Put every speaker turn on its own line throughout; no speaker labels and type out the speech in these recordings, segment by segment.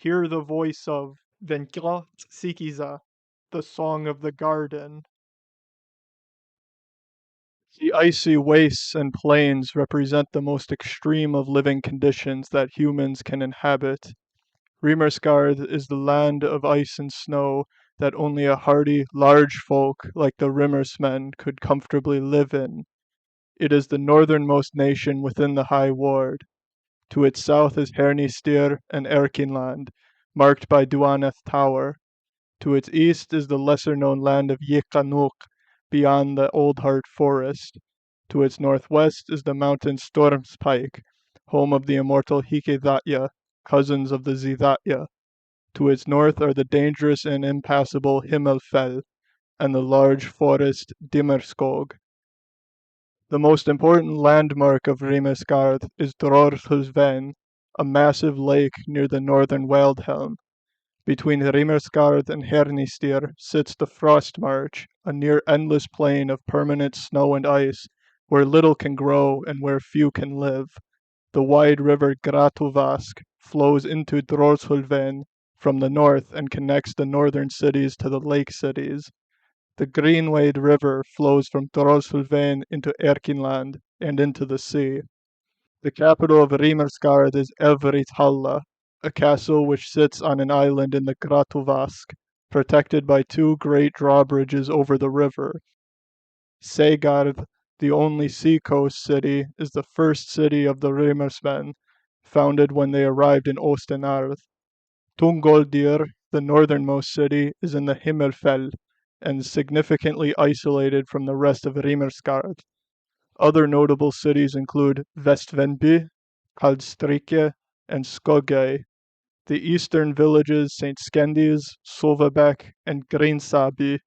hear the voice of Venklat Sikiza, the Song of the Garden. The icy wastes and plains represent the most extreme of living conditions that humans can inhabit. Rimersgard is the land of ice and snow that only a hardy, large folk like the Rimmersmen could comfortably live in. It is the northernmost nation within the High Ward. To its south is Hernistir and Erkinland, marked by Duaneth Tower. To its east is the lesser-known land of Yikanuk, beyond the Old Heart Forest. To its northwest is the mountain Stormspike, home of the immortal Hikedatya, cousins of the Zidatya. To its north are the dangerous and impassable Himmelfell, and the large forest Dimmerskog. The most important landmark of Rimesgard is Drorhusven, a massive lake near the northern Weldhelm. Between Rimersgard and Hernistir sits the Frostmarch, a near endless plain of permanent snow and ice, where little can grow and where few can live. The wide river Gratuvask flows into Drorshulven from the north and connects the northern cities to the lake cities. The Greenwade River flows from Drorshulven into Erkinland and into the sea. The capital of Rimersgard is Elverithalla, a castle which sits on an island in the Gratuvask, protected by two great drawbridges over the river. Seegard, the only seacoast city, is the first city of the Rimmersmen, founded when they arrived in Ostenarth. Tungoldir, the northernmost city, is in the Himmelfell, and significantly isolated from the rest of Rimersgard. Other notable cities include Vestvenby, Kaldstrike, and Skogøy. The eastern villages St. Skendis, Solvabek, and Grinsaby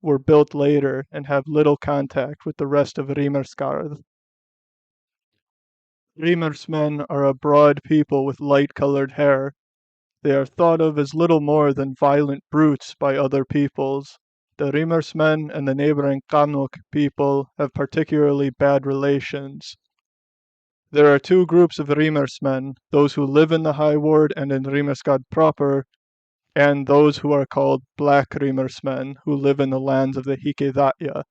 were built later and have little contact with the rest of Rimersgard. Rimersmen are a broad people with light-colored hair. They are thought of as little more than violent brutes by other peoples. The Rimersmen and the neighboring Kanuk people have particularly bad relations. There are two groups of Rimersmen, those who live in the High Ward and in Rimersgard proper, and those who are called Black Rimersmen, who live in the lands of the Hikedatya.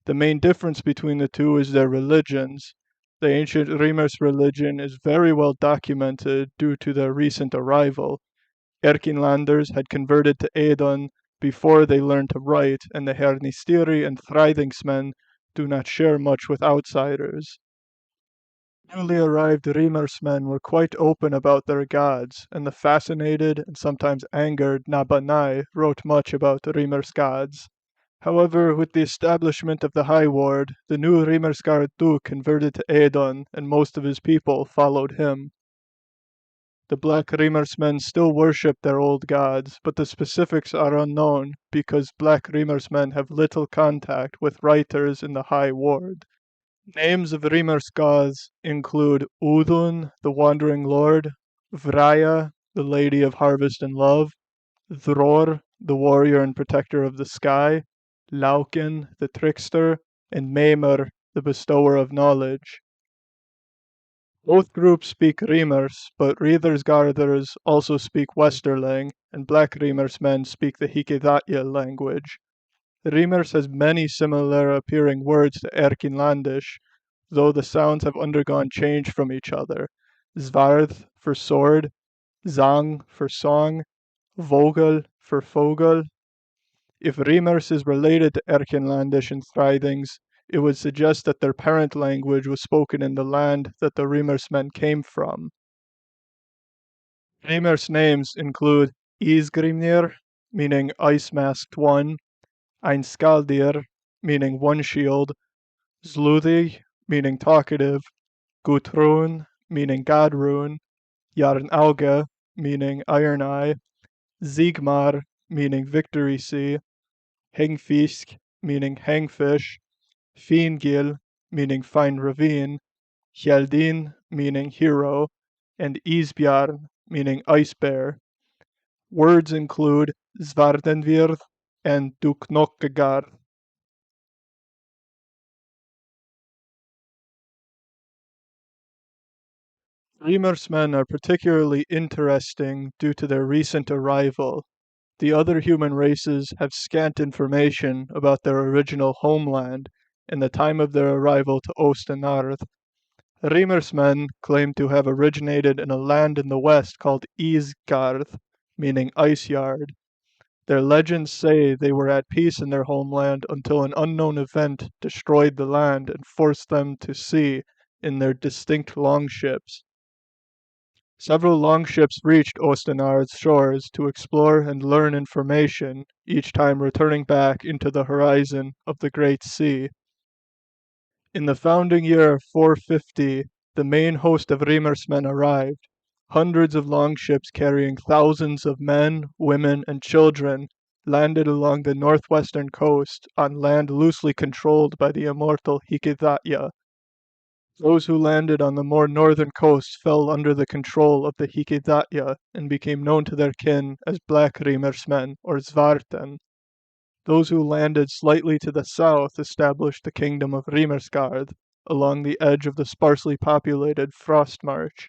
The main difference between the two is their religions. The ancient Rimers religion is very well documented due to their recent arrival. Erkinlanders had converted to Edon before they learned to write, and the Hernistiri and Threidingsmen do not share much with outsiders. Newly arrived Rimersmen were quite open about their gods, and the fascinated and sometimes angered Nabanai wrote much about Rimers gods. However, with the establishment of the High Ward, the new Rimersgard Duke converted to Edon, and most of his people followed him. The Black Rimersmen still worship their old gods, but the specifics are unknown because Black Rimersmen have little contact with writers in the High Ward. Names of Rimers gods include Udun, the Wandering Lord, Vraya, the Lady of Harvest and Love, Thror, the Warrior and Protector of the Sky, Lauken, the Trickster, and Meimer, the Bestower of Knowledge. Both groups speak Rimers, but Rithersgarders also speak Westerling, and Black Rimersmen speak the Hikedatya language. Rimers has many similar appearing words to Erkinlandish, though the sounds have undergone change from each other. Zvarth for sword, Zang for song, Vogel for fogel. If Rimers is related to Erkinlandish and Threidings, it would suggest that their parent language was spoken in the land that the Rimersmen came from. Rimers names include Isgrimnir, meaning ice-masked one, Einskaldir, meaning one shield, Zluthig, meaning talkative, Gutrun, meaning God Rune, Jarnauge, meaning Iron Eye, Sigmar, meaning Victory Sea, Hengfisk, meaning Hangfish, Fingil, meaning Fine Ravine, Hjeldin, meaning Hero, and Isbjarn, meaning Ice Bear. Words include Svardenvirð and Duknokkegar. Remer's men are particularly interesting due to their recent arrival. The other human races have scant information about their original homeland and the time of their arrival to Ostenarth. Remer's men claim to have originated in a land in the west called Isgard, meaning ice yard. Their legends say they were at peace in their homeland until an unknown event destroyed the land and forced them to sea in their distinct longships. Several longships reached Ostenard's shores to explore and learn information, each time returning back into the horizon of the Great Sea. In the founding year 450, the main host of Rimer's men arrived. Hundreds of longships carrying thousands of men, women, and children landed along the northwestern coast on land loosely controlled by the immortal Hikidatya. Those who landed on the more northern coast fell under the control of the Hikidatya and became known to their kin as Black Rimersmen or Svarten. Those who landed slightly to the south established the kingdom of Rimersgard along the edge of the sparsely populated Frostmarch.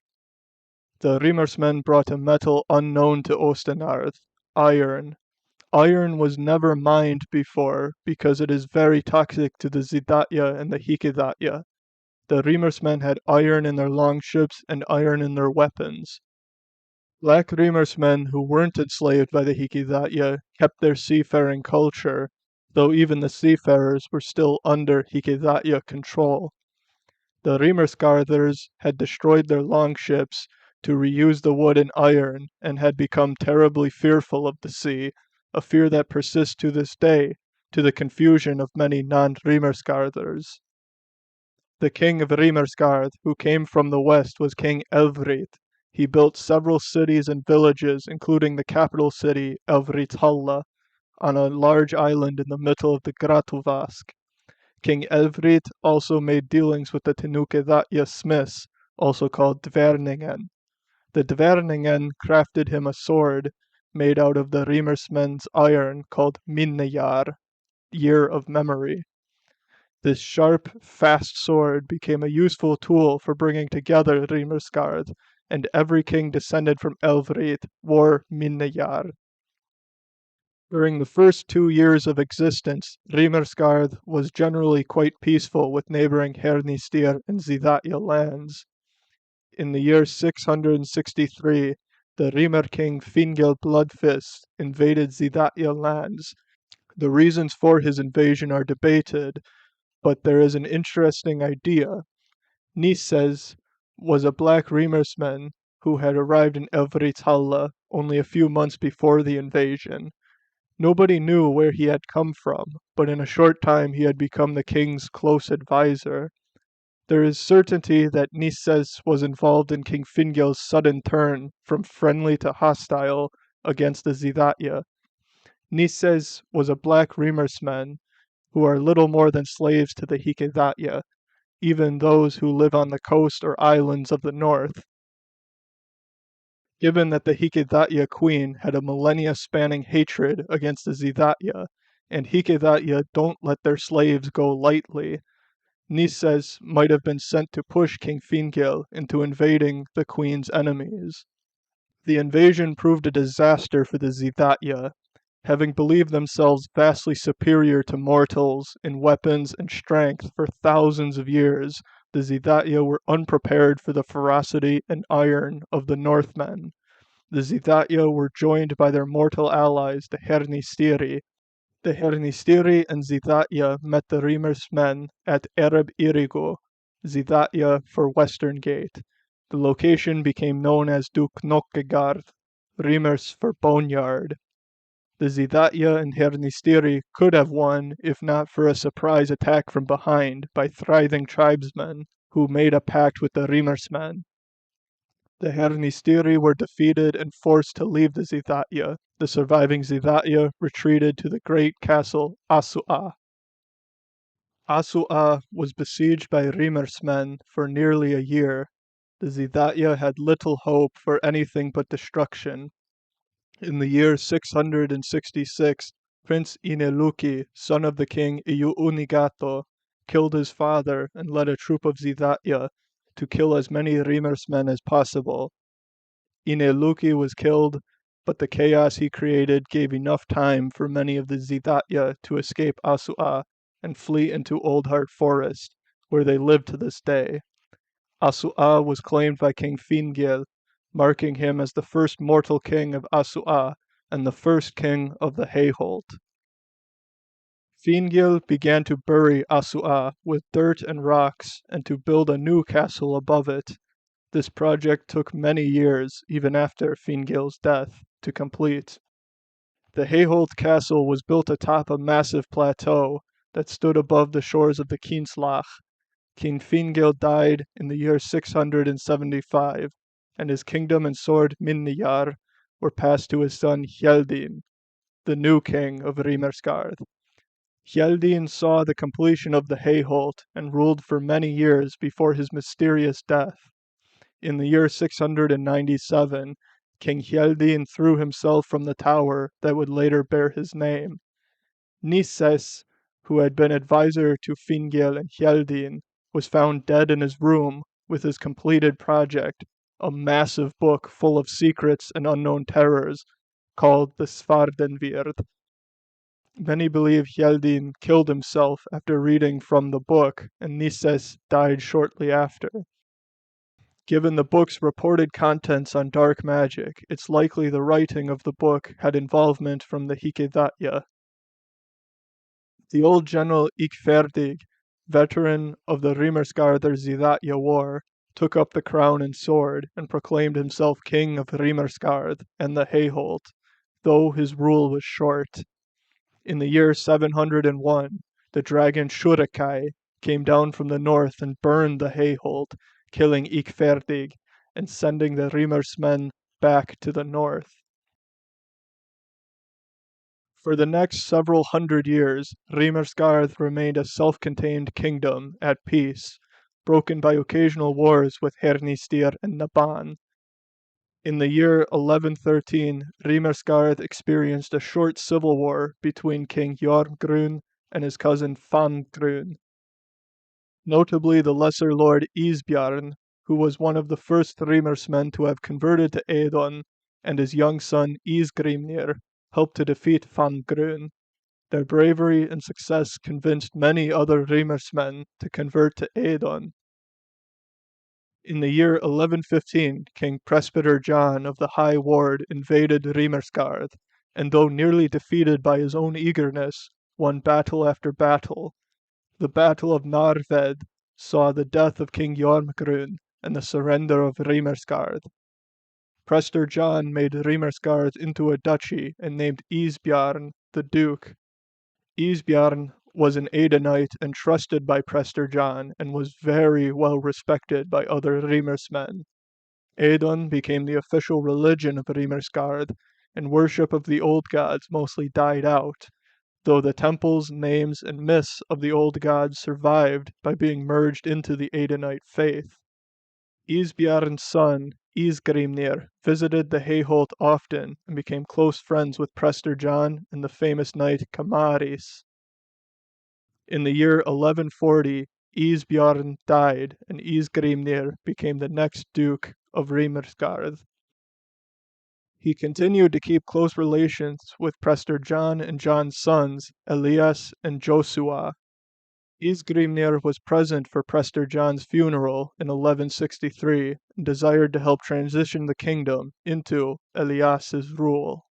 The Rimersmen brought a metal unknown to Ostenarth, iron. Iron was never mined before because it is very toxic to the Zidatya and the Hikidatya. The Remersmen had iron in their longships and iron in their weapons. Black Remersmen who weren't enslaved by the Hikidatya kept their seafaring culture, though even the seafarers were still under Hikidatya control. The Remersgarthers had destroyed their longships to reuse the wood and iron and had become terribly fearful of the sea, a fear that persists to this day, to the confusion of many non-Remersgarthers. The king of Rimersgard, who came from the west, was King Elvrit. He built several cities and villages, including the capital city, Elvrithalla, on a large island in the middle of the Gratuvask. King Elvrit also made dealings with the Tinukedatya smiths, also called Dverningen. The Dverningen crafted him a sword made out of the Rimersmen's iron called Minnejar, Year of Memory. This sharp, fast sword became a useful tool for bringing together Rimersgard, and every king descended from Elvrit wore Minnejar. During the first 2 years of existence, Rimersgard was generally quite peaceful with neighboring Hernistir and Zidatya lands. In the year 663, the Rimer king Fingel Bloodfist invaded Zidatya lands. The reasons for his invasion are debated, but there is an interesting idea. Nises was a black Remersman who had arrived in Elvrithalla only a few months before the invasion. Nobody knew where he had come from, but in a short time he had become the king's close adviser. There is certainty that Nises was involved in King Fingel's sudden turn from friendly to hostile against the Zidatya. Nises was a black Remersman who are little more than slaves to the Hikidatya, even those who live on the coast or islands of the north. Given that the Hikidatya queen had a millennia-spanning hatred against the Zidatya, and Hikidatya don't let their slaves go lightly, Nises might have been sent to push King Fingel into invading the queen's enemies. The invasion proved a disaster for the Zidatya. Having believed themselves vastly superior to mortals in weapons and strength for thousands of years, the Zidatya were unprepared for the ferocity and iron of the Northmen. The Zidatya were joined by their mortal allies, the Hernistiri. The Hernistiri and Zidatya met the Rimers men at Ereb Irigo, Zidatya for Western Gate. The location became known as Duknokkegard, Rimers for Boneyard. The Zidatya and Hernistiri could have won if not for a surprise attack from behind by thriving tribesmen who made a pact with the Rimersmen. The Hernistiri were defeated and forced to leave the Zidatya. The surviving Zidatya retreated to the great castle Asua. Asua was besieged by Rimersmen for nearly a year. The Zidatya had little hope for anything but destruction. In the year 666, Prince Ineluki, son of the king Iuunigato, killed his father and led a troop of Zidatya to kill as many Rimersmen as possible. Ineluki was killed, but the chaos he created gave enough time for many of the Zidatya to escape Asua and flee into Old Heart Forest, where they live to this day. Asua was claimed by King Fingil, marking him as the first mortal king of Asua and the first king of the Hayholt. Fingil began to bury Asua with dirt and rocks and to build a new castle above it. This project took many years, even after Fingil's death, to complete. The Hayholt castle was built atop a massive plateau that stood above the shores of the Kinslach. King Fingil died in the year 675, and his kingdom and sword Minniyar were passed to his son Hjeldin, the new king of Rimersgard. Hjeldin saw the completion of the Hayholt and ruled for many years before his mysterious death. In the year 697, King Hjeldin threw himself from the tower that would later bear his name. Nises, who had been advisor to Fingil and Hjeldin, was found dead in his room with his completed project, a massive book full of secrets and unknown terrors, called the Svardenvird. Many believe Hjeldin killed himself after reading from the book, and Nises died shortly after. Given the book's reported contents on dark magic, it's likely the writing of the book had involvement from the Hikedatya. The old general Ikferdig, veteran of the Rimersgarder Zidatya War, took up the crown and sword and proclaimed himself king of Rimersgard and the Hayholt, though his rule was short. In the year 701, the dragon Shurakai came down from the north and burned the Hayholt, killing Ikferdig and sending the Rimersmen back to the north. For the next several hundred years, Rimersgard remained a self-contained kingdom at peace, broken by occasional wars with Hernistir and Naban. In the year 1113, Rimersgard experienced a short civil war between King Jormgrun and his cousin Fangrun. Notably, the Lesser Lord Isbjarn, who was one of the first Rimersmen to have converted to Edon, and his young son Isgrimnir, helped to defeat Fangrun. Their bravery and success convinced many other Rimersmen to convert to Edon. In the year 1115, King Presbyter John of the High Ward invaded Rimersgard, and though nearly defeated by his own eagerness, won battle after battle. The Battle of Narved saw the death of King Jormgrun and the surrender of Rimersgard. Prester John made Rimersgard into a duchy and named Isbjarn the Duke. Isbjarn was an Edonite and trusted by Prester John and was very well respected by other Rimersmen. Edon became the official religion of Rimersgard, and worship of the old gods mostly died out, though the temples, names, and myths of the old gods survived by being merged into the Edonite faith. Isbjarn's son, Isgrimnir, visited the Hayholt often and became close friends with Prester John and the famous knight Kamaris. In the year 1140, Isbjarn died and Isgrimnir became the next Duke of Rimersgard. He continued to keep close relations with Prester John and John's sons, Elias and Josua. Isgrimnir was present for Prester John's funeral in 1163 and desired to help transition the kingdom into Elias's rule.